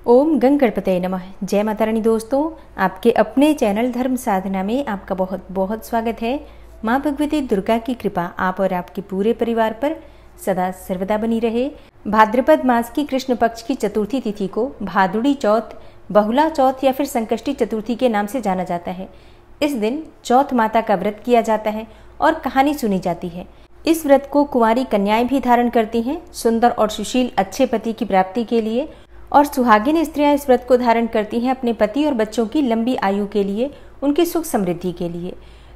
ओम गंगणपतये नमः। जय माता रानी। दोस्तों, आपके अपने चैनल धर्म साधना में आपका बहुत बहुत स्वागत है। माँ भगवती दुर्गा की कृपा आप और आपके पूरे परिवार पर सदा सर्वदा बनी रहे। भाद्रपद मास की कृष्ण पक्ष की चतुर्थी तिथि को भादुड़ी चौथ, बहुला चौथ या फिर संकष्टी चतुर्थी के नाम से जाना जाता है। इस दिन चौथ माता का व्रत किया जाता है और कहानी सुनी जाती है। इस व्रत को कुंवारी कन्याएं भी धारण करती हैं सुंदर और सुशील अच्छे पति की प्राप्ति के लिए, और सुहागिन स्त्रियां इस व्रत को धारण करती हैं अपने पति और बच्चों की लंबी आयु के लिए, उनकी सुख समृद्धि के लिए।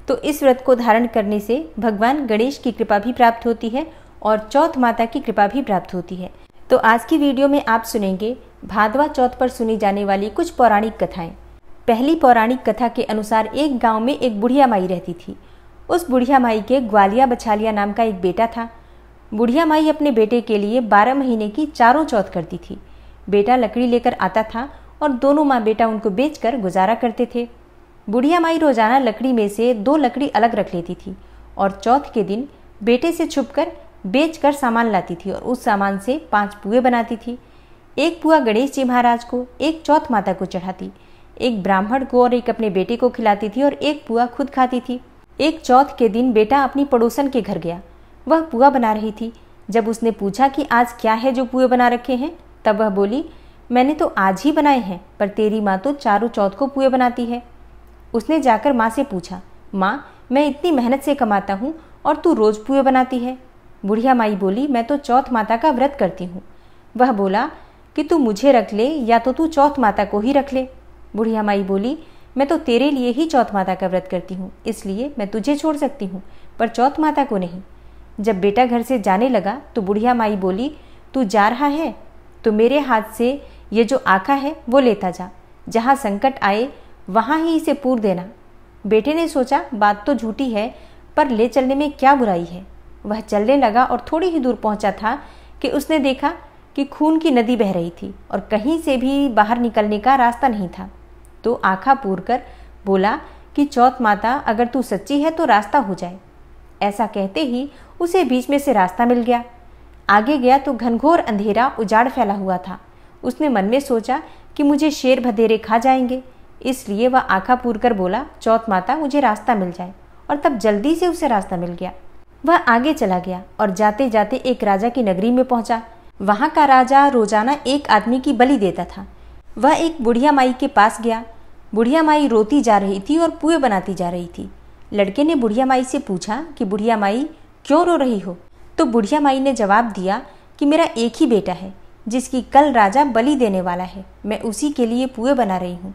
तो इस व्रत को धारण करने से भगवान गणेश की कृपा भी प्राप्त होती है और चौथ माता की कृपा भी प्राप्त होती है। तो आज की वीडियो में आप सुनेंगे भादवा चौथ पर सुनी जाने वाली कुछ पौराणिक कथाएं। पहली पौराणिक कथा के अनुसार एक गांव में एक बुढ़िया माई रहती थी। उस बुढ़िया माई के ग्वालिया बछालिया नाम का एक बेटा था। बुढ़िया माई अपने बेटे के लिए 12 महीने की चारों चौथ करती थी। बेटा लकड़ी लेकर आता था और दोनों माँ बेटा उनको बेचकर गुजारा करते थे। बुढ़िया माई रोजाना लकड़ी में से 2 लकड़ी अलग रख लेती थी और चौथ के दिन बेटे से छुपकर बेचकर सामान लाती थी और उस सामान से 5 पुए बनाती थी। एक पुआ गणेश जी महाराज को, एक चौथ माता को चढ़ाती, एक ब्राह्मण को और एक अपने बेटे को खिलाती थी और एक पुआ खुद खाती थी। एक चौथ के दिन बेटा अपनी पड़ोसन के घर गया। वह पुआ बना रही थी। जब उसने पूछा कि आज क्या है जो पुए बना रखे हैं, तब वह बोली, मैंने तो आज ही बनाए हैं, पर तेरी माँ तो चारों चौथ को पुए बनाती है। उसने जाकर माँ से पूछा, माँ मैं इतनी मेहनत से कमाता हूँ और तू रोज पुए बनाती है। बुढ़िया माई बोली, मैं तो चौथ माता का व्रत करती हूँ। वह बोला कि तू मुझे रख ले या तो तू चौथ माता को ही रख ले। बुढ़िया माई बोली, मैं तो तेरे लिए ही चौथ माता का व्रत करती हूँ, इसलिए मैं तुझे छोड़ सकती हूँ, पर चौथ माता को नहीं। जब बेटा घर से जाने लगा तो बुढ़िया माई बोली, तू जा रहा है तो मेरे हाथ से ये जो आका है वो लेता जा, जहाँ संकट आए वहाँ ही इसे पूर देना। बेटे ने सोचा बात तो झूठी है, पर ले चलने में क्या बुराई है। वह चलने लगा और थोड़ी ही दूर पहुँचा था कि उसने देखा कि खून की नदी बह रही थी और कहीं से भी बाहर निकलने का रास्ता नहीं था। तो आँखा पूर कर बोला कि चौथ माता अगर तू सच्ची है तो रास्ता हो जाए। ऐसा कहते ही उसे बीच में से रास्ता मिल गया। आगे गया तो घनघोर अंधेरा उजाड़ फैला हुआ था। उसने मन में सोचा कि मुझे शेर भदेरे खा जाएंगे, इसलिए वह आँखा पूर कर बोला, चौथ माता मुझे रास्ता मिल जाए, और तब जल्दी से उसे रास्ता मिल गया। वह आगे चला गया और जाते जाते एक राजा की नगरी में पहुंचा। वहां का राजा रोजाना एक आदमी की बलि देता था। वह एक बुढ़िया माई के पास गया। बुढ़िया माई रोती जा रही थी और पुए बनाती जा रही थी। लड़के ने बुढ़िया माई से पूछा कि बुढ़िया माई क्यों रो रही हो? तो बुढ़िया माई ने जवाब दिया कि मेरा एक ही बेटा है जिसकी कल राजा बलि देने वाला है, मैं उसी के लिए पुए बना रही हूँ।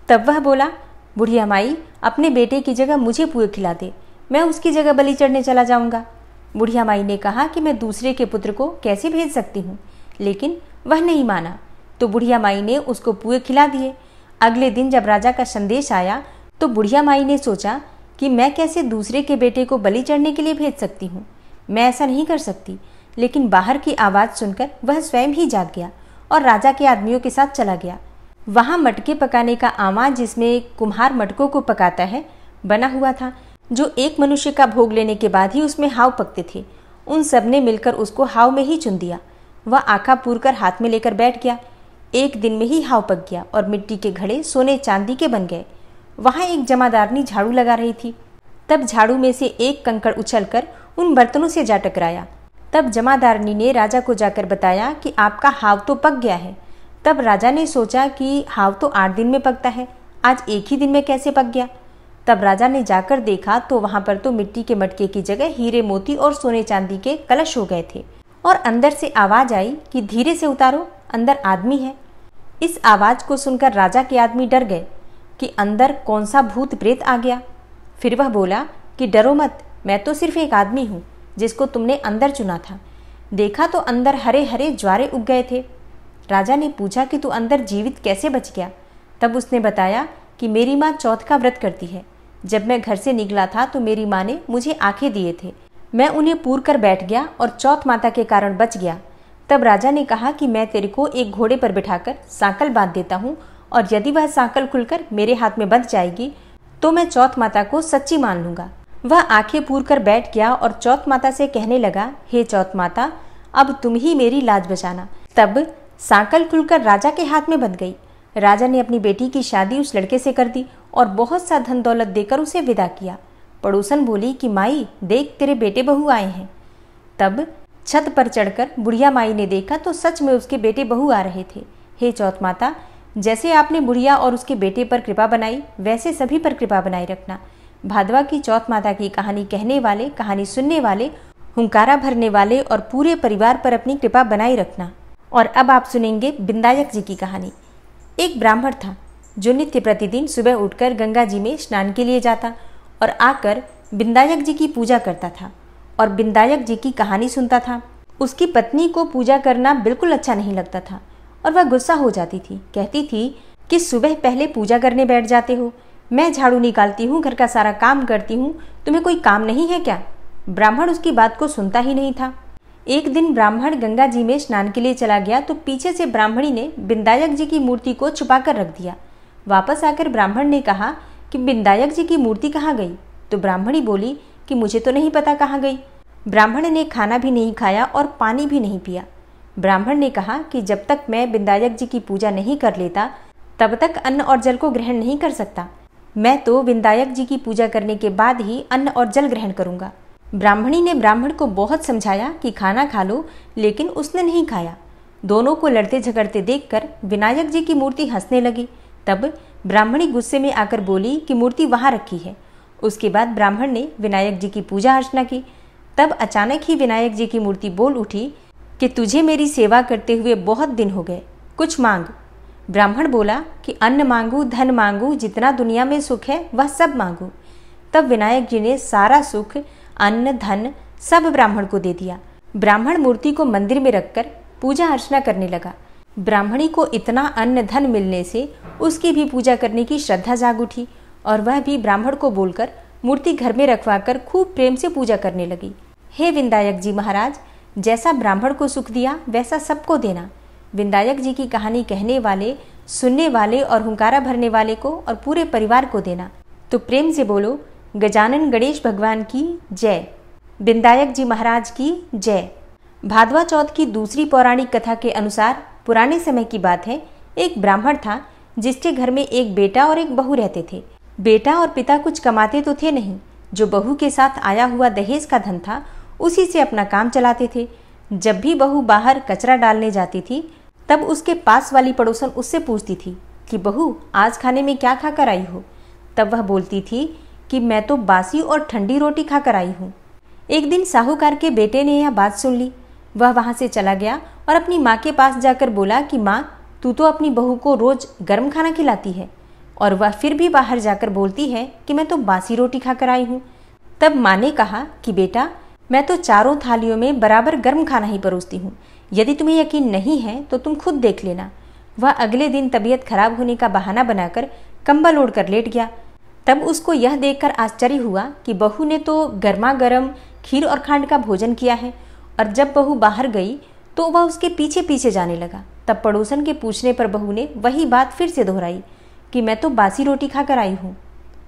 तब वह बोला, बुढ़िया माई अपने बेटे की जगह मुझे पुए खिला दे, मैं उसकी जगह बलि चढ़ने चला जाऊँगा। बुढ़िया माई ने कहा कि मैं दूसरे के पुत्र को कैसे भेज सकती हूँ, लेकिन वह नहीं माना। तो बुढ़िया माई ने उसको पुए खिला दिए। अगले दिन जब राजा का संदेश आया तो बुढ़िया माई ने सोचा कि मैं कैसे दूसरे के बेटे को बलि चढ़ने के लिए भेज सकती हूँ, मैं ऐसा नहीं कर सकती। लेकिन बाहर की आवाज़ सुनकर वह स्वयं ही जाग गया और राजा के आदमियों के साथ चला गया। वहाँ मटके पकाने का आमा, जिसमें कुम्हार मटकों को पकाता है, बना हुआ था, जो एक मनुष्य का भोग लेने के बाद ही उसमें हाव पकते थे। उन सब ने मिलकर उसको हाव में ही चुन दिया। वह आँखा पूर कर हाथ में लेकर बैठ गया। एक दिन में ही हाव पक गया और मिट्टी के घड़े सोने चांदी के बन गए। वहाँ एक जमादारनी झाड़ू लगा रही थी। तब झाड़ू में से एक कंकड़ उछलकर उन बर्तनों से जा टकराया। तब जमादारनी ने राजा को जाकर बताया कि आपका हाव तो पक गया है। तब राजा ने सोचा कि हाव तो 8 दिन में पकता है, आज एक ही दिन में कैसे पक गया। तब राजा ने जाकर देखा तो वहाँ पर तो मिट्टी के मटके की जगह हीरे मोती और सोने चांदी के कलश हो गए थे, और अंदर से आवाज़ आई कि धीरे से उतारो, अंदर आदमी है। इस आवाज़ को सुनकर राजा के आदमी डर गए कि अंदर कौन सा भूत प्रेत आ गया। फिर वह बोला कि डरो मत, मैं तो सिर्फ एक आदमी हूँ जिसको तुमने अंदर चुना था। देखा तो अंदर हरे हरे ज्वारे उग गए थे। राजा ने पूछा कि तू अंदर जीवित कैसे बच गया? तब उसने बताया कि मेरी माँ चौथ का व्रत करती है। जब मैं घर से निकला था तो मेरी माँ ने मुझे आंखें दिए थे, मैं उन्हें पूर कर बैठ गया और चौथ माता के कारण बच गया। तब राजा ने कहा कि मैं तेरे को एक घोड़े पर बिठाकर सांकल बांध देता हूँ, और यदि वह सांकल खुलकर मेरे हाथ में बंध जाएगी तो मैं चौथ माता को सच्ची मान लूँगा। वह आंखें पूर कर बैठ गया और चौथ माता से कहने लगा, हे चौथ माता, अब तुम ही मेरी लाज बचाना। तब सांकल खुलकर राजा के हाथ में बंध गई। राजा ने अपनी बेटी की शादी उस लड़के से कर दी और बहुत सा धन दौलत देकर उसे विदा किया। पड़ोसन बोली कि माई देख, तेरे बेटे बहू आए हैं। तब छत पर चढ़कर बुढ़िया माई ने देखा तो सच में उसके बेटे बहू आ रहे थे। हे चौथ माता, जैसे आपने बुढ़िया और उसके बेटे पर कृपा बनाई, वैसे सभी पर कृपा बनाए रखना। भादवा की चौथ माता की कहानी कहने वाले, कहानी सुनने वाले, हुंकारा भरने वाले और पूरे परिवार पर अपनी कृपा बनाए रखना। और अब आप सुनेंगे बिंदायक जी की कहानी। एक ब्राह्मण था जो नित्य प्रतिदिन सुबह उठकर गंगा जी में स्नान के लिए जाता और आकर बिंदायक जी की पूजा करता था और बिंदायक जी की कहानी सुनता था। उसकी पत्नी को पूजा करना बिल्कुल अच्छा नहीं लगता था और वह गुस्सा हो जाती थी। कहती थी कि सुबह पहले पूजा करने बैठ जाते हो, मैं झाड़ू निकालती हूँ, घर का सारा काम करती हूँ, तुम्हें कोई काम नहीं है क्या? ब्राह्मण उसकी बात को सुनता ही नहीं था। एक दिन ब्राह्मण गंगा जी में स्नान के लिए चला गया तो पीछे से ब्राह्मणी ने बिंदायक जी की मूर्ति को छुपा कर रख दिया। वापस आकर ब्राह्मण ने कहा कि बिंदायक जी की मूर्ति कहाँ गई? तो ब्राह्मणी बोली कि मुझे तो नहीं पता कहाँ गई। ब्राह्मण ने खाना भी नहीं खाया और पानी भी नहीं पिया। ब्राह्मण ने कहा कि जब तक मैं बिंदायक जी की पूजा नहीं कर लेता तब तक अन्न और जल को ग्रहण नहीं कर सकता। मैं तो बिंदायक जी की पूजा करने के बाद ही अन्न और जल ग्रहण करूंगा। ब्राह्मणी ने ब्राह्मण को बहुत समझाया कि खाना खा लो, लेकिन उसने नहीं खाया। दोनों को लड़ते झगड़ते देखकर विनायक जी की मूर्ति हंसने लगी। तब ब्राह्मणी गुस्से में आकर बोली कि मूर्ति वहां रखी है। उसके बाद ब्राह्मण ने विनायक जी की पूजा अर्चना की। तब अचानक ही विनायक जी की मूर्ति बोल उठी कि तुझे मेरी सेवा करते हुए बहुत दिन हो गए, कुछ मांग। ब्राह्मण बोला कि अन्न मांगू, धन मांगू, जितना दुनिया में सुख है वह सब मांगू। तब विनायक जी ने सारा सुख, अन्न, धन सब ब्राह्मण को दे दिया। ब्राह्मण मूर्ति को मंदिर में रखकर पूजा अर्चना करने लगा। ब्राह्मणी को इतना अन्न धन मिलने से उसकी भी पूजा करने की श्रद्धा जाग उठी और वह भी ब्राह्मण को बोलकर मूर्ति घर में रखवाकर खूब प्रेम से पूजा करने लगी। हे विंदायक जी महाराज, जैसा ब्राह्मण को सुख दिया वैसा सबको देना। विंदायक जी की कहानी कहने वाले, सुनने वाले और हुंकारा भरने वाले को और पूरे परिवार को देना। तो प्रेम से बोलो, गजानन गणेश भगवान की जय, बिंदायक जी महाराज की जय। भादवा चौथ की दूसरी पौराणिक कथा के अनुसार पुराने समय की बात है। एक ब्राह्मण था जिसके घर में एक बेटा और एक बहू रहते थे। बेटा और पिता कुछ कमाते तो थे नहीं, जो बहू के साथ आया हुआ दहेज का धन था उसी से अपना काम चलाते थे। जब भी बहू बाहर कचरा डालने जाती थी तब उसके पास वाली पड़ोसन उससे पूछती थी कि बहू आज खाने में क्या खाकर आई हो? तब वह बोलती थी कि मैं तो बासी और ठंडी रोटी खाकर आई हूँ। एक दिन साहूकार के बेटे ने यह बात सुन ली। वह वहाँ से चला गया और अपनी माँ के पास जाकर बोला कि माँ, तू तो अपनी बहू को रोज गर्म खाना खिलाती है और वह फिर भी बाहर जाकर बोलती है कि मैं तो बासी रोटी खाकर आई हूँ। तब माँ ने कहा कि बेटा, मैं तो चारों थालियों में बराबर गर्म खाना ही परोसती हूँ। यदि तुम्हें यकीन नहीं है तो तुम खुद देख लेना। वह अगले दिन तबीयत खराब होने का बहाना बनाकर कंबल ओढ़कर लेट गया। तब उसको यह देखकर आश्चर्य हुआ कि बहू ने तो गर्मा गर्म खीर और खांड का भोजन किया है और जब बहू बाहर गई तो वह उसके पीछे पीछे जाने लगा। तब पड़ोसन के पूछने पर बहू ने वही बात फिर से दोहराई कि मैं तो बासी रोटी खाकर आई हूँ।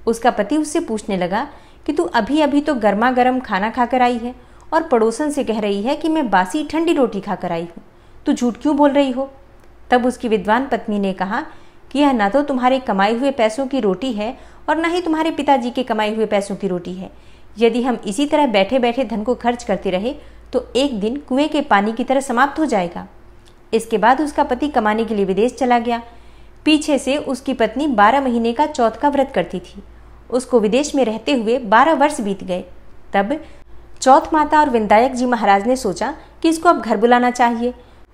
उसका पति उससे पूछने लगा कि तू अभी अभी तो गर्मा गर्म खाना खाकर आई है और पड़ोसन से कह रही है कि मैं बासी ठंडी रोटी खाकर आई हूँ, तू झूठ क्यों बोल रही हो? तब उसकी विद्वान पत्नी ने कहा कि यह न तो तुम्हारे कमाए हुए पैसों की रोटी है और न ही तुम्हारे पिताजी के कमाए हुए पैसों की रोटी है। यदि हम इसी तरह बैठे बैठे धन को खर्च करते रहे तो एक दिन कुएं के पानी की तरह समाप्त हो जाएगा। इसके बाद उसका पति कमाने के लिए विदेश चला गया। पीछे से उसकी पत्नी 12 महीने का चौथ का व्रत करती थी। उसको विदेश में रहते हुए 12 वर्ष बीत गए। तब चौथ माता और विंदायक जी महाराज ने सोचा कि इसको अब घर बुलाना चाहिए।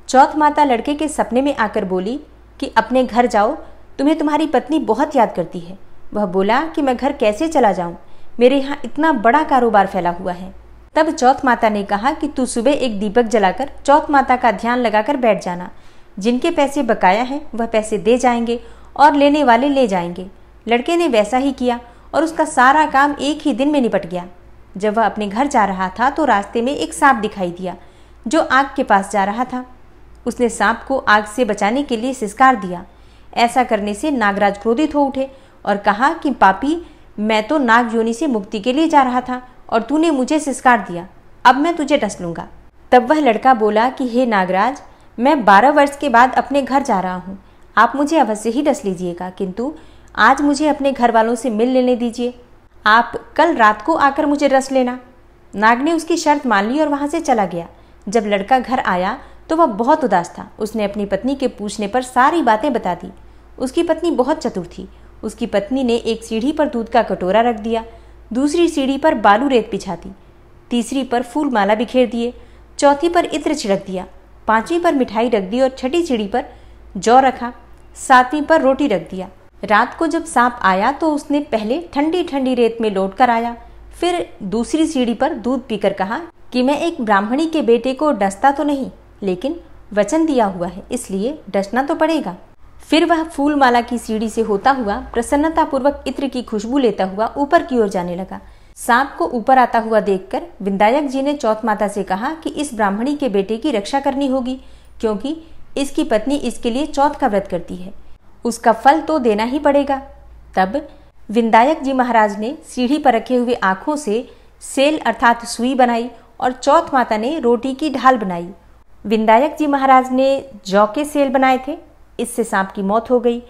चौथ माता लड़के के सपने में आकर बोली कि अपने घर जाओ, तुम्हें तुम्हारी पत्नी बहुत याद करती है। वह बोला कि मैं घर कैसे चला जाऊं, मेरे यहाँ इतना बड़ा कारोबार फैला हुआ है। तब चौथ माता ने कहा कि तू सुबह एक दीपक जलाकर चौथ माता का ध्यान लगाकर बैठ जाना। जिनके पैसे बकाया हैं वह पैसे दे जाएंगे और लेने वाले ले जाएंगे। लड़के ने वैसा ही किया और उसका सारा काम एक ही दिन में निपट गया। जब वह अपने घर जा रहा था तो रास्ते में एक सांप दिखाई दिया जो आग के पास जा रहा था। उसने सांप को आग से बचाने के लिए सिसकार दिया। ऐसा करने से नागराज क्रोधित हो उठे और कहा कि पापी, मैं तो नाग योनि से मुक्ति के लिए जा रहा था और तूने मुझे सिसकार दिया, अब मैं तुझे डस लूंगा। तब वह लड़का बोला कि हे नागराज, मैं 12 वर्ष के बाद अपने घर जा रहा हूँ। आप मुझे अवश्य ही डस लीजिएगा, किंतु आज मुझे अपने घर वालों से मिल लेने दीजिए। आप कल रात को आकर मुझे डस लेना। नाग ने उसकी शर्त मान ली और वहाँ से चला गया। जब लड़का घर आया तो वह बहुत उदास था। उसने अपनी पत्नी के पूछने पर सारी बातें बता दी। उसकी पत्नी बहुत चतुर थी। उसकी पत्नी ने एक सीढ़ी पर दूध का कटोरा रख दिया, दूसरी सीढ़ी पर बालू रेत बिछा दी, तीसरी पर फूल माला बिखेर दिए, चौथी पर इत्र छिड़क दिया, पांचवी पर मिठाई रख दी और छठी सीढ़ी पर जौ रखा, सातवीं पर रोटी रख दिया। रात को जब सांप आया तो उसने पहले ठंडी ठंडी रेत में लौट कर आया, फिर दूसरी सीढ़ी पर दूध पीकर कहा कि मैं एक ब्राह्मणी के बेटे को डसता तो नहीं, लेकिन वचन दिया हुआ है, इसलिए डसना तो पड़ेगा। फिर वह फूल माला की सीढ़ी से होता हुआ प्रसन्नतापूर्वक इत्र की खुशबू लेता हुआ ऊपर की ओर जाने लगा। सांप को ऊपर आता हुआ देखकर विंदायक जी ने चौथ माता से कहा कि इस ब्राह्मणी के बेटे की रक्षा करनी होगी, क्योंकि इसकी पत्नी इसके लिए चौथ का व्रत करती है, उसका फल तो देना ही पड़ेगा। तब विंदायक जी महाराज ने सीढ़ी पर रखे हुए आंखों से सेल अर्थात सुई बनाई और चौथ माता ने रोटी की ढाल बनाई। विंदायक जी महाराज ने जौ के सेल बनाए थे, इससे सांप की मौत हो गई।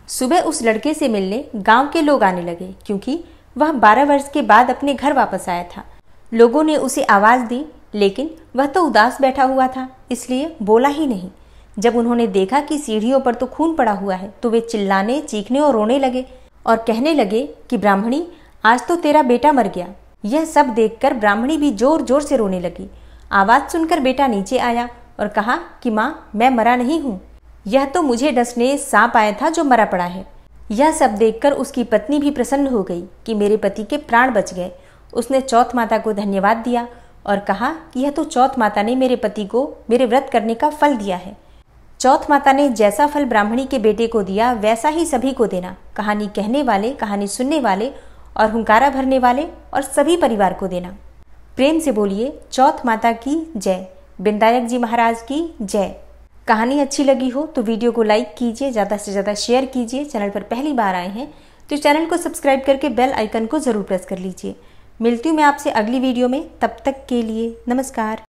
सुबह उस लड़के से मिलने गांव के लोग आने लगे, क्योंकि वह 12 वर्ष के बाद अपने घर वापस आया था। लोगों ने उसे आवाज दी, लेकिन वह तो उदास बैठा हुआ था, इसलिए बोला ही नहीं। जब उन्होंने देखा कि सीढ़ियों पर तो खून पड़ा हुआ है, तो वे चिल्लाने, चीखने और रोने लगे और कहने लगे कि ब्राह्मणी, आज तो तेरा बेटा मर गया। यह सब देखकर ब्राह्मणी भी जोर जोर से रोने लगी। आवाज सुनकर बेटा नीचे आया और कहा कि माँ, मैं मरा नहीं हूँ, यह तो मुझे डसने सांप आया था जो मरा पड़ा है। यह सब देखकर उसकी पत्नी भी प्रसन्न हो गई कि मेरे पति के प्राण बच गए। उसने चौथ माता को धन्यवाद दिया और कहा कि यह तो चौथ माता ने मेरे पति को मेरे व्रत करने का फल दिया है। चौथ माता ने जैसा फल ब्राह्मणी के बेटे को दिया, वैसा ही सभी को देना। कहानी कहने वाले, कहानी सुनने वाले और हुंकारा भरने वाले और सभी परिवार को देना। प्रेम से बोलिए चौथ माता की जय, विंदायक जी महाराज की जय। कहानी अच्छी लगी हो तो वीडियो को लाइक कीजिए, ज़्यादा से ज़्यादा शेयर कीजिए। चैनल पर पहली बार आए हैं तो चैनल को सब्सक्राइब करके बेल आइकन को ज़रूर प्रेस कर लीजिए। मिलती हूँ मैं आपसे अगली वीडियो में, तब तक के लिए नमस्कार।